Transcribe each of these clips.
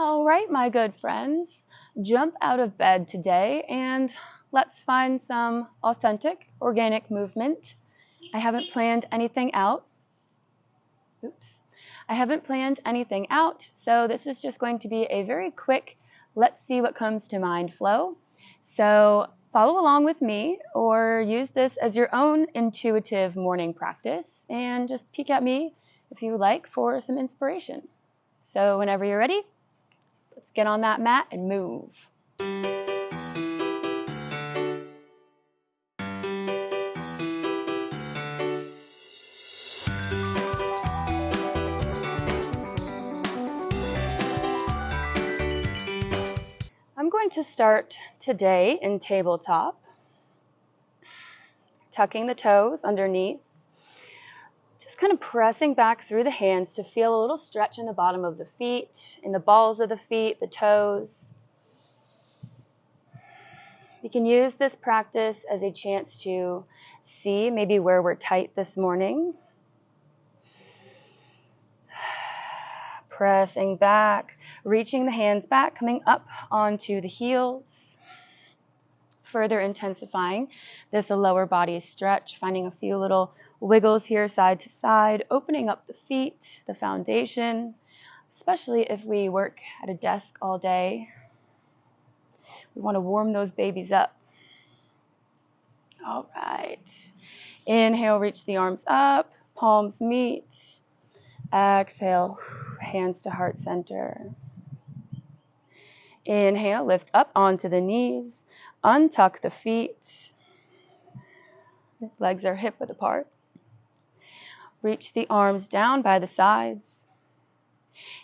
All right, my good friends, jump out of bed today and let's find some authentic, organic movement. I haven't planned anything out. I haven't planned anything out, so this is just going to be a very quick, let's see what comes to mind flow. So follow along with me or use this as your own intuitive morning practice and just peek at me if you like for some inspiration. So whenever you're ready, let's get on that mat and move. I'm going to start today in tabletop, tucking the toes underneath, just kind of pressing back through the hands to feel a little stretch in the bottom of the feet, in the balls of the feet, the toes. We can use this practice as a chance to see maybe where we're tight this morning. Pressing back, reaching the hands back, coming up onto the heels. Further intensifying this lower body stretch, finding a few little wiggles here side to side, opening up the feet, the foundation, especially if we work at a desk all day. We want to warm those babies up. All right. Inhale, reach the arms up, palms meet. Exhale, hands to heart center. Inhale, lift up onto the knees, untuck the feet. Legs are hip width apart. Reach the arms down by the sides.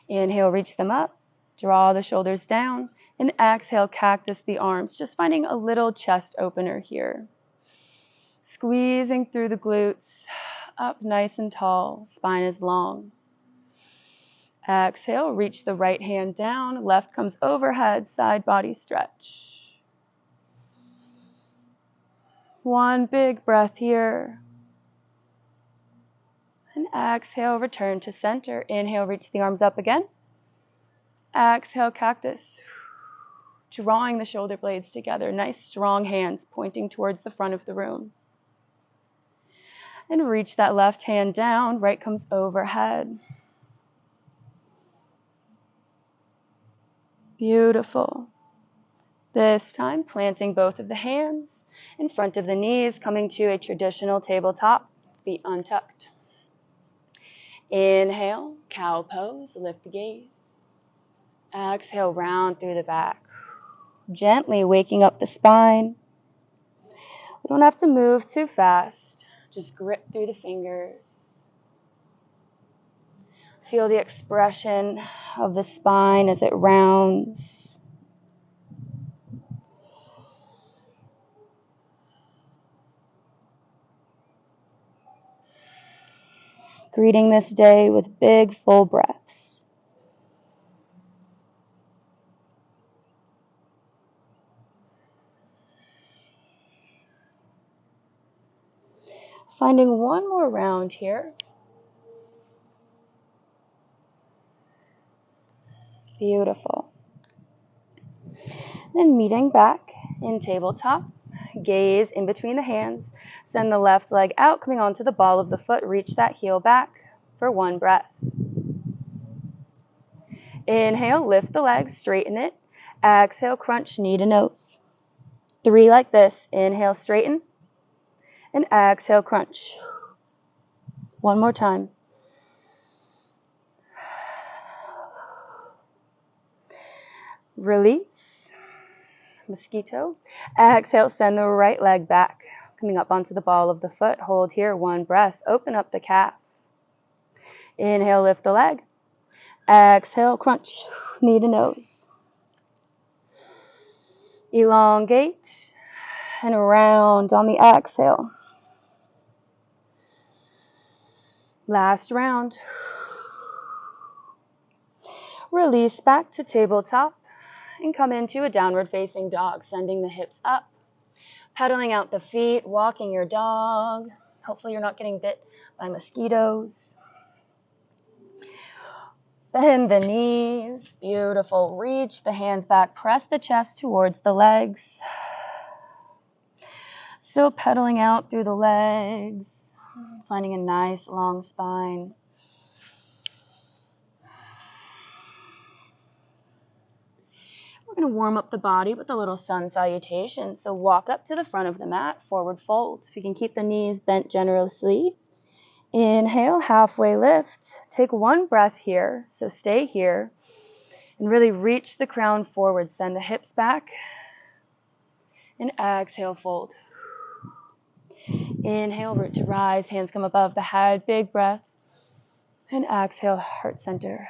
Inhale, reach them up, draw the shoulders down, and exhale, cactus the arms, just finding a little chest opener here. Squeezing through the glutes, up nice and tall, spine is long. Exhale, reach the right hand down, left comes overhead, side body stretch. One big breath here. And exhale, return to center. Inhale, reach the arms up again. Exhale, cactus. Drawing the shoulder blades together, nice strong hands pointing towards the front of the room. And reach that left hand down, right comes overhead. Beautiful. This time, planting both of the hands in front of the knees, coming to a traditional tabletop, feet untucked. Inhale, cow pose, lift the gaze. Exhale, round through the back. Gently waking up the spine. We don't have to move too fast. Just grip through the fingers. Feel the expression of the spine as it rounds. Greeting this day with big, full breaths. Finding one more round here. Beautiful. Then meeting back in tabletop. Gaze in between the hands. Send the left leg out, coming onto the ball of the foot. Reach that heel back for one breath. Inhale, lift the leg, straighten it. Exhale, crunch knee to nose. 3 like this. Inhale, straighten. And exhale, crunch. One more time. Release. Mosquito. Exhale, send the right leg back. Coming up onto the ball of the foot. Hold here, one breath. Open up the calf. Inhale, lift the leg. Exhale, crunch. Knee to nose. Elongate. And round on the exhale. Last round. Release back to tabletop and come into a downward facing dog, sending the hips up, pedaling out the feet, walking your dog. Hopefully you're not getting bit by mosquitoes. Bend the knees. Beautiful. Reach the hands back. Press the chest towards the legs. Still pedaling out through the legs. Finding a nice long spine. We're going to warm up the body with a little sun salutation. So walk up to the front of the mat, forward fold. If you can keep the knees bent generously. Inhale, halfway lift. Take one breath here, so stay here. And really reach the crown forward. Send the hips back. And exhale, fold. Inhale, root to rise. Hands come above the head. Big breath. And exhale, heart center.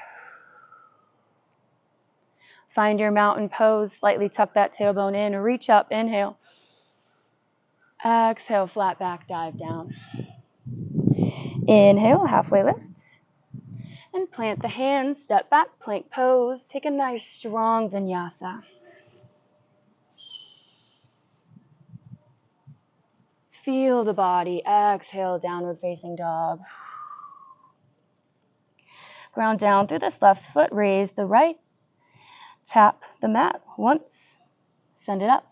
Find your mountain pose. Slightly tuck that tailbone in. Reach up. Inhale. Exhale, flat back, dive down. Inhale, halfway lift. And plant the hands. Step back, plank pose. Take a nice, strong vinyasa. Feel the body. Exhale, downward facing dog. Ground down through this left foot. Raise the right. Tap the mat once. Send it up.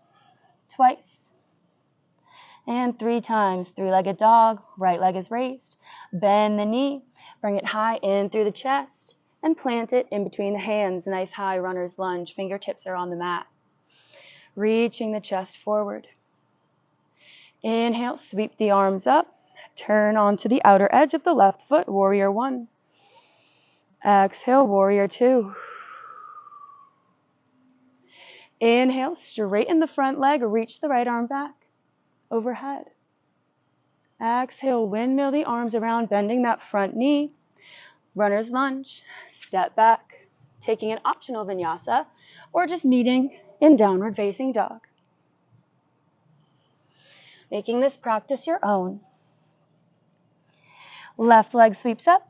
Twice. And 3 times. 3-legged dog. Right leg is raised. Bend the knee. Bring it high in through the chest. And plant it in between the hands. Nice high runner's lunge. Fingertips are on the mat. Reaching the chest forward. Inhale. Sweep the arms up. Turn onto the outer edge of the left foot. Warrior 1. Exhale. Warrior 2. Inhale. Straighten the front leg. Reach the right arm back. Overhead. Exhale, windmill the arms around, bending that front knee. Runner's lunge. Step back, taking an optional vinyasa, or just meeting in downward facing dog. Making this practice your own. Left leg sweeps up,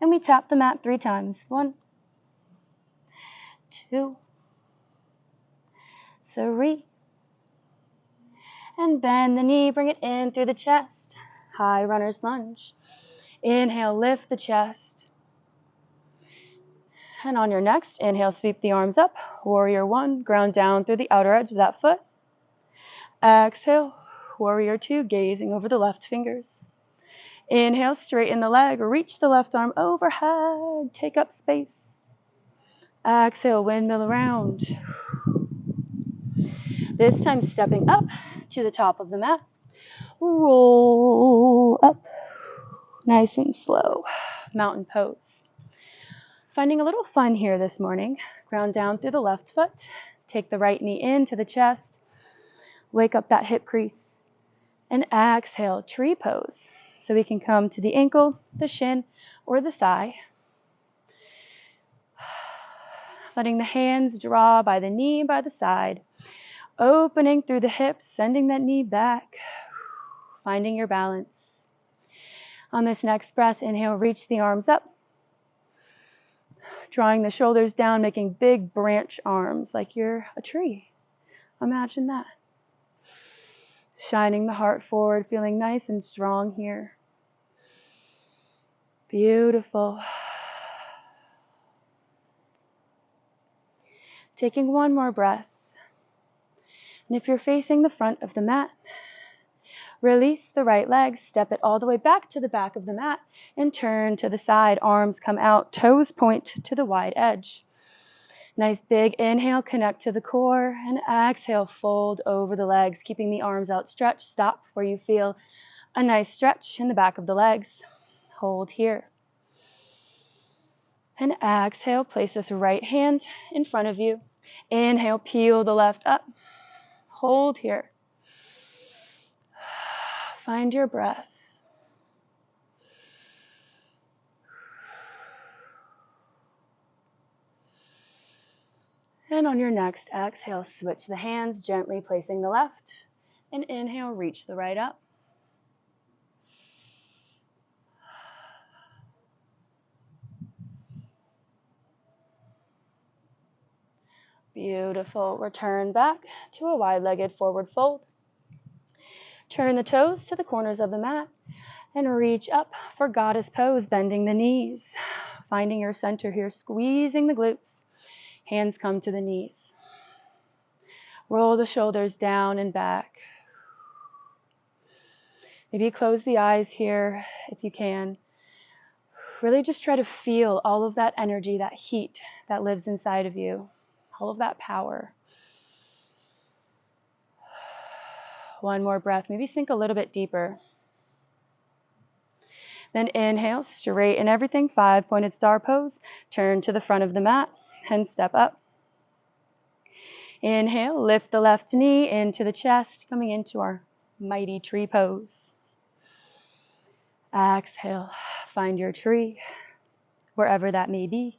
and we tap the mat 3 times. 1, 2, 3. And bend the knee, bring it in through the chest. High runner's lunge. Inhale, lift the chest. And on your next inhale, sweep the arms up. Warrior 1, ground down through the outer edge of that foot. Exhale, warrior 2, gazing over the left fingers. Inhale, straighten the leg, reach the left arm overhead, take up space. Exhale, windmill around. This time stepping up to the top of the mat. Roll up, nice and slow. Mountain pose. Finding a little fun here this morning. Ground down through the left foot. Take the right knee into the chest. Wake up that hip crease. And exhale, tree pose. So we can come to the ankle, the shin, or the thigh. Letting the hands draw by the knee, by the side. Opening through the hips, sending that knee back. Finding your balance. On this next breath, inhale, reach the arms up. Drawing the shoulders down, making big branch arms like you're a tree. Imagine that. Shining the heart forward, feeling nice and strong here. Beautiful. Taking one more breath. And if you're facing the front of the mat, release the right leg, step it all the way back to the back of the mat, and turn to the side. Arms come out, toes point to the wide edge. Nice big inhale, connect to the core, and exhale, fold over the legs, keeping the arms outstretched. Stop where you feel a nice stretch in the back of the legs. Hold here. And exhale, place this right hand in front of you. Inhale, peel the left up. Hold here. Find your breath. And on your next exhale, switch the hands, gently placing the left. And inhale, reach the right up. Beautiful. Return back to a wide-legged forward fold. Turn the toes to the corners of the mat and reach up for goddess pose, bending the knees. finding your center here, squeezing the glutes. Hands come to the knees. Roll the shoulders down and back. Maybe close the eyes here if you can. Really just try to feel all of that energy, that heat that lives inside of you, all of that power. One more breath. Maybe sink a little bit deeper. Then inhale, straighten everything, 5-pointed star pose. Turn to the front of the mat and step up. Inhale, lift the left knee into the chest, coming into our mighty tree pose. Exhale, find your tree, wherever that may be.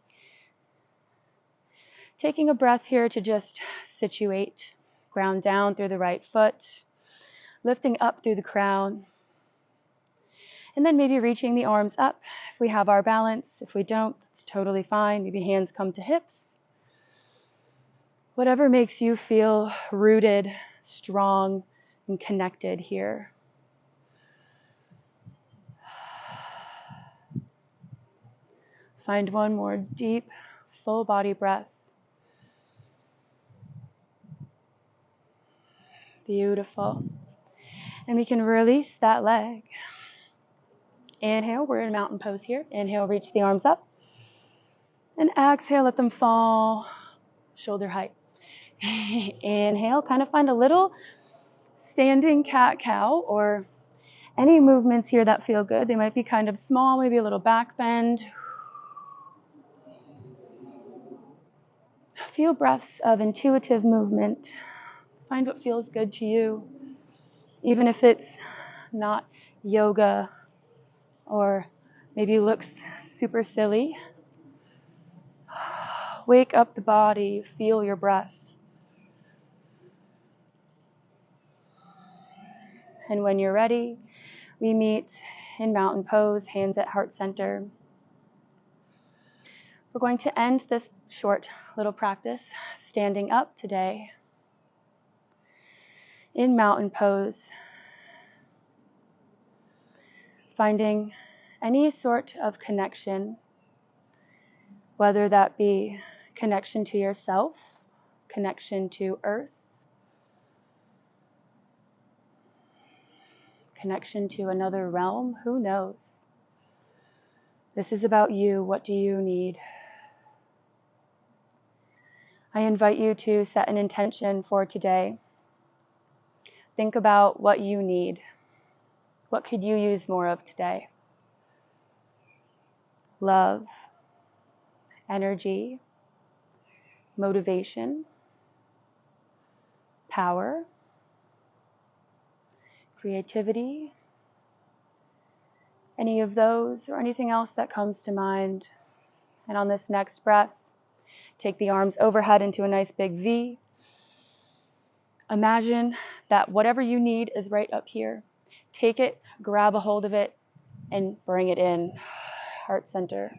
Taking a breath here to just situate, ground down through the right foot, lifting up through the crown. And then maybe reaching the arms up if we have our balance. If we don't, it's totally fine. Maybe hands come to hips. Whatever makes you feel rooted, strong, and connected here. Find one more deep, full body breath. Beautiful. And we can release that leg. Inhale, we're in mountain pose here. Inhale, reach the arms up. And exhale, let them fall shoulder height. Inhale, kind of find a little standing cat-cow or any movements here that feel good. They might be kind of small, maybe a little back bend. Feel breaths of intuitive movement. Find what feels good to you, even if it's not yoga or maybe looks super silly. Wake up the body, feel your breath. And when you're ready, we meet in mountain pose, hands at heart center. We're going to end this short little practice standing up today in mountain pose, finding any sort of connection, whether that be connection to yourself, connection to earth, connection to another realm, who knows? This is about you. What do you need? I invite you to set an intention for today. Think about what you need. What could you use more of today? Love, energy, motivation, power, creativity, any of those or anything else that comes to mind. And on this next breath, take the arms overhead into a nice big V. Imagine that whatever you need is right up here. Take it, grab a hold of it, and bring it in. Heart center.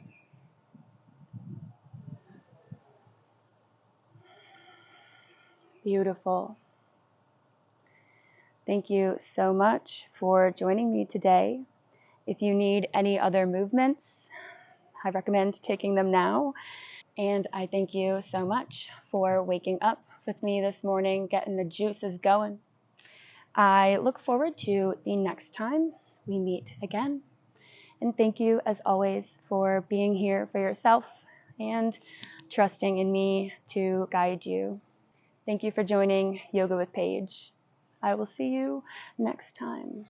Beautiful. Thank you so much for joining me today. If you need any other movements, I recommend taking them now. And I thank you so much for waking up with me this morning, getting the juices going. I look forward to the next time we meet again. And thank you, as always, for being here for yourself and trusting in me to guide you. Thank you for joining Yoga with Paige. I will see you next time.